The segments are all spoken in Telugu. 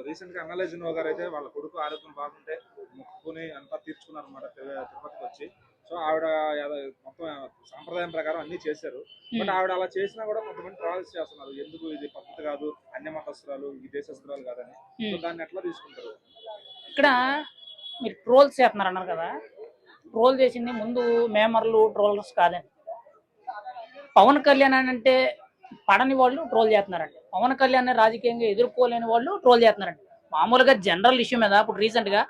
రీసెంట్ గా అన్నలైజన్ గారు అయితే వాళ్ళ కొడుకు ఆరోగ్యం బాగుంటే మొక్కుని అంతా తీర్చుకున్నారు అనమాట తిరుపతికి వచ్చి. సో ఆవిడ మొత్తం సాంప్రదాయం ప్రకారం అన్ని చేశారు. బట్ ఆవిడ అలా చేసినా కూడా కొంతమంది ట్రావెల్స్ చేస్తున్నారు, ఎందుకు ఇది పద్ధతి కాదు, అన్య మతస్థురాలు ఈ దేశస్తురాలు కాదని. సో దాన్ని ఎట్లా తీసుకుంటారు? ఇక్కడ మీరు ట్రోల్స్ చేస్తున్నారు అన్నారు కదా, ట్రోల్ చేసింది ముందు మేమర్లు ట్రోలర్స్ కాదండి. పవన్ కళ్యాణ్ అంటే పడని వాళ్ళు ట్రోల్ చేస్తున్నారండి. పవన్ కళ్యాణ్ రాజకీయంగా ఎదుర్కోలేని వాళ్ళు ట్రోల్ చేస్తున్నారండి. మామూలుగా జనరల్ ఇష్యూ మీద ఇప్పుడు రీసెంట్గా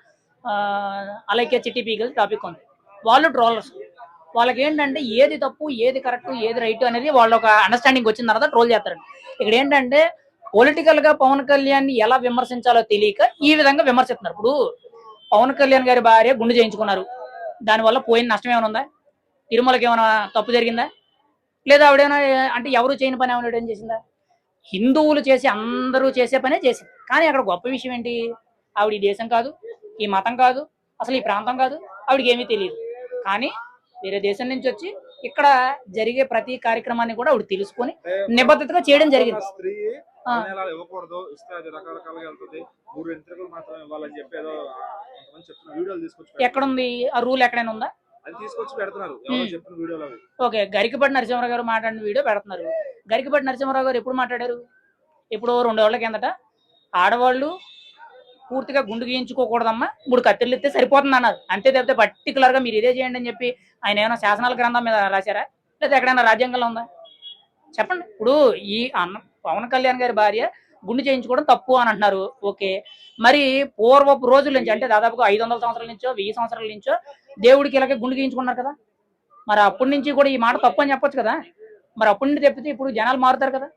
అలైక్య చిట్టి పీగల్ టాపిక్ ఉంది. వాళ్ళు ట్రోలర్స్, వాళ్ళకి ఏంటంటే ఏది తప్పు ఏది కరెక్ట్ ఏది రైట్ అనేది వాళ్ళ ఒక అండర్స్టాండింగ్ వచ్చిన తర్వాత ట్రోల్ చేస్తారండి. ఇక్కడ ఏంటంటే పొలిటికల్ గా పవన్ కళ్యాణ్ ఎలా విమర్శించాలో తెలియక ఈ విధంగా విమర్శిస్తున్నారు. ఇప్పుడు పవన్ కళ్యాణ్ గారి భార్య గుండు చేయించుకున్నారు, దానివల్ల పోయిన నష్టం ఏమైనా ఉందా? తిరుమలకి ఏమైనా తప్పు జరిగిందా? లేదా ఆవిడేమైనా అంటే ఎవరు చేయని పని ఏమైనా ఏం చేసిందా? హిందువులు చేసి అందరూ చేసే పనే చేసింది. కానీ అక్కడ గొప్ప విషయం ఏంటి, ఆవిడ ఈ దేశం కాదు, ఈ మతం కాదు, అసలు ఈ ప్రాంతం కాదు, ఆవిడకి ఏమీ తెలియదు. కానీ వేరే దేశం నుంచి వచ్చి ఇక్కడ జరిగే ప్రతి కార్యక్రమాన్ని కూడా ఆవిడ తెలుసుకొని నిబద్ధతగా చేయడం జరిగింది. ఇవ్వకూడదు, ఇస్తే అది రకరకాలుగా వెళ్తుంది, 3 ఎంట్రీలు మాత్రం ఇవ్వాలని చెప్పి ఏదో వీడియోలు తీసుకొచ్చి ఎక్కడుంది ఆ రూల్? ఎక్కడైనా ఉందా? తీసుకొచ్చి పెడుతున్నారు చెప్పిన వీడియోలో. ఓకే, గరికపాటి నరసింహారావు గారు మాట్లాడిన వీడియో పెడుతున్నారు. గరికపాటి నరసింహారావు గారు ఎప్పుడు మాట్లాడారు? ఎప్పుడో 2 ఏళ్ల కిందట ఆడవాళ్ళు పూర్తిగా గుండు గీయించుకోకూడదమ్మా, 3 కత్తిర్లు ఇస్తే సరిపోతుంది అన్నారు. అంతే తప్పితే పర్టికులర్ గా మీరు ఇదే చేయండి అని చెప్పి ఆయన ఏమైనా శాసనాల గ్రంథం మీద రాశారా? లేదా ఎక్కడైనా రాజ్యాంగంలో ఉందా? చెప్పండి. ఇప్పుడు ఈ పవన్ కళ్యాణ్ గారి భార్య గుండు చేయించుకోవడం తప్పు అని అంటున్నారు. ఓకే, మరి పూర్వపు రోజుల నుంచి అంటే దాదాపుగా 500 సంవత్సరాల నుంచో 1000 సంవత్సరాల నుంచో దేవుడికి ఇలాగే గుండు గీయించుకున్నారు కదా. మరి అప్పటి నుంచి కూడా ఈ మాట తప్పు అని చెప్పొచ్చు కదా. మరి అప్పటి నుంచి తెప్పితే ఇప్పుడు జనాలు మారుతారు కదా.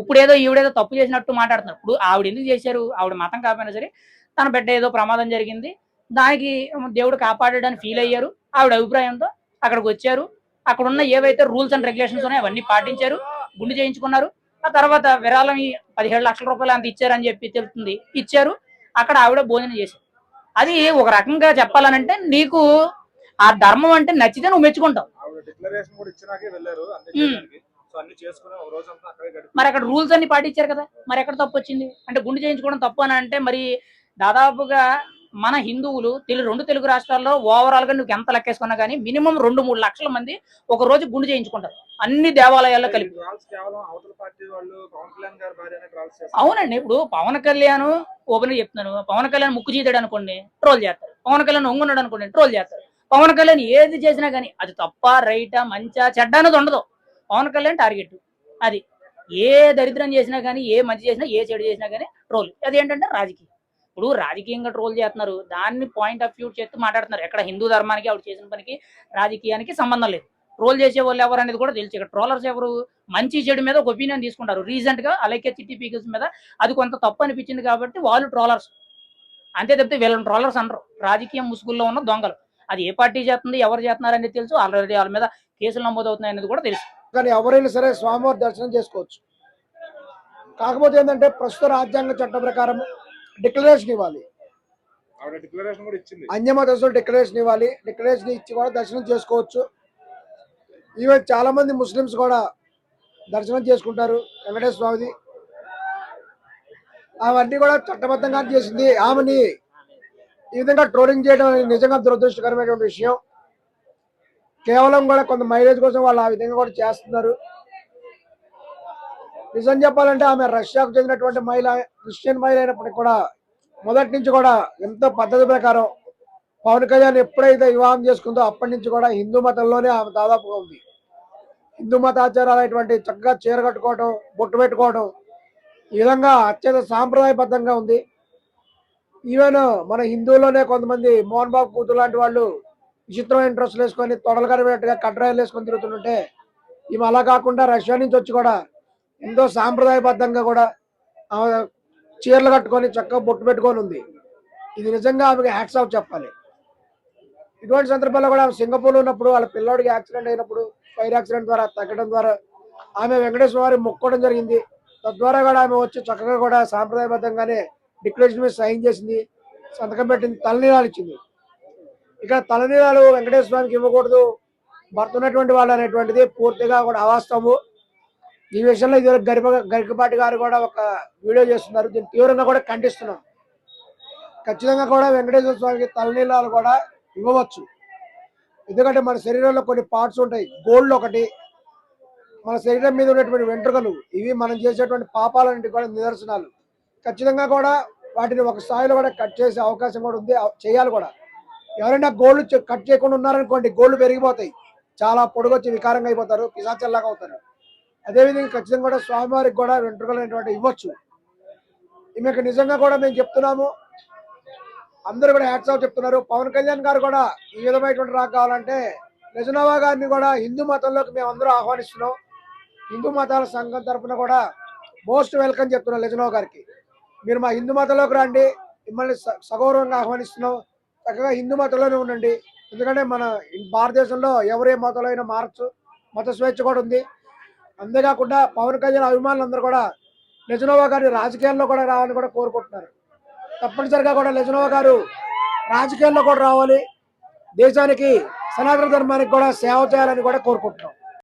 ఇప్పుడు ఏదో ఈవిడేదో తప్పు చేసినట్టు మాట్లాడుతున్నారు. ఇప్పుడు ఆవిడ ఎందుకు చేశారు? ఆవిడ మతం కాకపోయినా సరే తన బిడ్డ ఏదో ప్రమాదం జరిగింది, దానికి దేవుడు కాపాడాడని ఫీల్ అయ్యారు. ఆవిడ అభిప్రాయంతో అక్కడికి వచ్చారు. అక్కడ ఉన్న ఏవైతే రూల్స్ అండ్ రెగ్యులేషన్స్ ఉన్నాయో అవన్నీ పాటించారు, గుండు చేయించుకున్నారు. ఆ తర్వాత విరాళం 17 లక్షల రూపాయలు అంత ఇచ్చారని చెప్పి తెలుస్తుంది, ఇచ్చారు. అక్కడ ఆవిడ భోజనం చేశారు. అది ఒక రకంగా చెప్పాలనంటే నీకు ఆ ధర్మం అంటే నచ్చితే నువ్వు మెచ్చుకుంటావు. మరి అక్కడ రూల్స్ అన్ని పాటించారు కదా, మరి ఎక్కడ తప్పు వచ్చింది? అంటే గుండు చేయించుకోవడం తప్పు అని అంటే మరి దాదాపుగా మన హిందువులు 2 తెలుగు రాష్ట్రాల్లో ఓవరాల్ గా నువ్వు ఎంత లెక్కేసుకున్నా కానీ మినిమం 2-3 లక్షల మంది ఒక రోజు గుండు చేయించుకుంటారు అన్ని దేవాలయాల్లో కలిపి. అవునండి, ఇప్పుడు పవన్ కళ్యాణ్ ఓపెన్ చెప్తున్నాను, పవన్ కళ్యాణ్ ముక్కు చీదాడు అనుకోండి ట్రోల్ చేస్తారు, పవన్ కళ్యాణ్ ఒంగున్నాడు అనుకోండి ట్రోల్ చేస్తారు. పవన్ కళ్యాణ్ ఏది చేసినా కానీ అది తప్ప రైటా మంచా చెడ్డ అనేది ఉండదు. పవన్ కళ్యాణ్ టార్గెట్ అది. ఏ దరిద్రం చేసినా కానీ, ఏ మంచి చేసినా, ఏ చెడు చేసినా కానీ ట్రోల్. అది ఏంటంటే రాజకీయం. ఇప్పుడు రాజకీయంగా ట్రోల్ చేస్తున్నారు, దాన్ని పాయింట్ ఆఫ్ వ్యూ చేస్తూ మాట్లాడుతున్నారు. ఎక్కడ హిందూ ధర్మానికి ఆవిడ చేసిన పనికి రాజకీయానికి సంబంధం లేదు. ట్రోల్ చేసే వాళ్ళు ఎవరు అనేది కూడా తెలుసు. ఇక్కడ ట్రోలర్స్ ఎవరు? మంచి చెడు మీద ఒక ఒపీనియన్ తీసుకుంటారు. రీసెంట్ గా అలైక్య చిట్టి పీకిల్స్ మీద అది కొంత తప్పు అనిపించింది కాబట్టి వాళ్ళు ట్రోలర్స్, అంతే తప్పితే వీళ్ళని ట్రోలర్స్ అనరు. రాజకీయం ముసుగుల్లో ఉన్న దొంగలు. అది ఏ పార్టీ చేస్తుంది, ఎవరు చేస్తున్నారు అనేది తెలుసు. ఆల్రెడీ వాళ్ళ మీద కేసులు నమోదవుతున్నాయి అనేది కూడా తెలుసు. కానీ ఎవరైనా సరే స్వామివారి దర్శనం చేసుకోవచ్చు. కాకపోతే ఏంటంటే ప్రస్తుత రాజ్యాంగ చట్టం ప్రకారం డిక్లరేషన్ ఇవ్వాలి, అన్యమతస్తులు డిక్లరేషన్ ఇవ్వాలి. డిక్లరేషన్ ఇచ్చి కూడా దర్శనం చేసుకోవచ్చు. ఈవెన్ చాలా మంది ముస్లిమ్స్ కూడా దర్శనం చేసుకుంటారు వెంకటేశ్వర స్వామిది. అవన్నీ కూడా చట్టబద్ధంగా చేసింది. ఆమెని ఈ విధంగా ట్రోలింగ్ చేయడం నిజంగా దురదృష్టకరమైన విషయం. కేవలం కూడా కొంత మైలేజ్ కోసం వాళ్ళు ఆ విధంగా కూడా చేస్తున్నారు. నిజం చెప్పాలంటే ఆమె రష్యాకు చెందినటువంటి మహిళ, క్రిస్టియన్ మహిళ అయినప్పటికీ కూడా మొదటి నుంచి కూడా ఎంతో పద్ధతి ప్రకారం పవన్ కళ్యాణ్ ఎప్పుడైతే వివాహం చేసుకుందో అప్పటి నుంచి కూడా హిందూ మతంలోనే ఆమె దాదాపుగా ఉంది. హిందూ మతాచారాలు అటువంటి చక్కగా చీర కట్టుకోవడం, బొట్టు పెట్టుకోవడం, ఈ విధంగా అత్యంత సాంప్రదాయబద్ధంగా ఉంది. ఈవెన్ మన హిందువుల్లోనే కొంతమంది మోహన్ బాబు కూతురు లాంటి వాళ్ళు విచిత్రమైన డ్రెస్సులు వేసుకొని తొడలు కరివేట్టుగా కడ్రాయిలు వేసుకొని తిరుగుతుంటే, ఈమె అలా కాకుండా రష్యా నుంచి వచ్చి కూడా ఎంతో సాంప్రదాయబద్ధంగా కూడా ఆమె చీరలు కట్టుకొని చక్కగా బొట్టు పెట్టుకొని ఉంది. ఇది నిజంగా ఆమెకి హ్యాట్స్ ఆఫ్ చెప్పాలి. ఇటువంటి సందర్భాల్లో కూడా ఆమె సింగపూర్లో ఉన్నప్పుడు వాళ్ళ పిల్లోడికి యాక్సిడెంట్ అయినప్పుడు ఫైర్ యాక్సిడెంట్ ద్వారా తగ్గడం ద్వారా ఆమె వెంకటేశ్వర వారి మొక్కుకోవడం జరిగింది. తద్వారా కూడా ఆమె వచ్చి చక్కగా కూడా సాంప్రదాయబద్ధంగానే డిక్లరేషన్ మీద సైన్ చేసింది, సంతకం పెట్టింది, తలనీలాలు ఇచ్చింది. ఇక తలనీలాలు వెంకటేశ్వర స్వామికి ఇవ్వకూడదు, భర్త ఉన్నటువంటి వాళ్ళు అనేటువంటిది పూర్తిగా కూడా అవాస్తవము. ఈ విషయంలో ఇది గరికపాటి గారు కూడా ఒక వీడియో చేస్తున్నారు. దీన్ని తీవ్రంగా కూడా ఖండిస్తున్నాం. ఖచ్చితంగా కూడా వెంకటేశ్వర స్వామికి తలనీలాలు కూడా ఇవ్వవచ్చు. ఎందుకంటే మన శరీరంలో కొన్ని పార్ట్స్ ఉంటాయి. గోల్డ్ ఒకటి, మన శరీరం మీద ఉన్నటువంటి వెంట్రుకలు, ఇవి మనం చేసేటువంటి పాపాలన్నింటికి కూడా నిదర్శనాలు. ఖచ్చితంగా కూడా వాటిని ఒక స్థాయిలో కూడా కట్ చేసే అవకాశం కూడా ఉంది, చేయాలి కూడా. ఎవరైనా గోల్డ్ కట్ చేయకుండా ఉన్నారనుకోండి, గోల్డ్ పెరిగిపోతాయి, చాలా పొడుగొచ్చి వికారంగా అయిపోతారు, పిశాచల్లాగా అవుతారు. అదేవిధంగా ఖచ్చితంగా కూడా స్వామివారికి కూడా వెంట్రుకలు అనేటువంటి ఇవ్వచ్చు. ఈమెకు నిజంగా కూడా మేము చెప్తున్నాము, అందరూ కూడా హ్యాట్స్ ఆఫ్ చెప్తున్నారు. పవన్ కళ్యాణ్ గారు కూడా ఈ విధమైనటువంటి రాక కావాలంటే లెజనోవా గారిని కూడా హిందూ మతంలోకి మేము అందరూ ఆహ్వానిస్తున్నాం. హిందూ మతాల సంఘం తరఫున కూడా మోస్ట్ వెల్కమ్ చెప్తున్నాం లెజనోవా గారికి. మీరు మా హిందూ మతంలోకి రండి, మిమ్మల్ని సగౌరవంగా ఆహ్వానిస్తున్నాం, చక్కగా హిందూ మతంలోనే ఉండండి. ఎందుకంటే మన భారతదేశంలో ఎవరే మతంలో అయినా మారచ్చు, మత స్వేచ్ఛ కూడా ఉంది. అంతేకాకుండా పవన్ కళ్యాణ్ అభిమానులు అందరూ కూడా లెజనోవా గారి రాజకీయాల్లో కూడా రావాలని కూడా కోరుకుంటున్నారు. తప్పనిసరిగా కూడా లెజనోవా గారు రాజకీయాల్లో కూడా రావాలి, దేశానికి సనాతన ధర్మానికి కూడా సేవ చేయాలని కూడా కోరుకుంటున్నాం.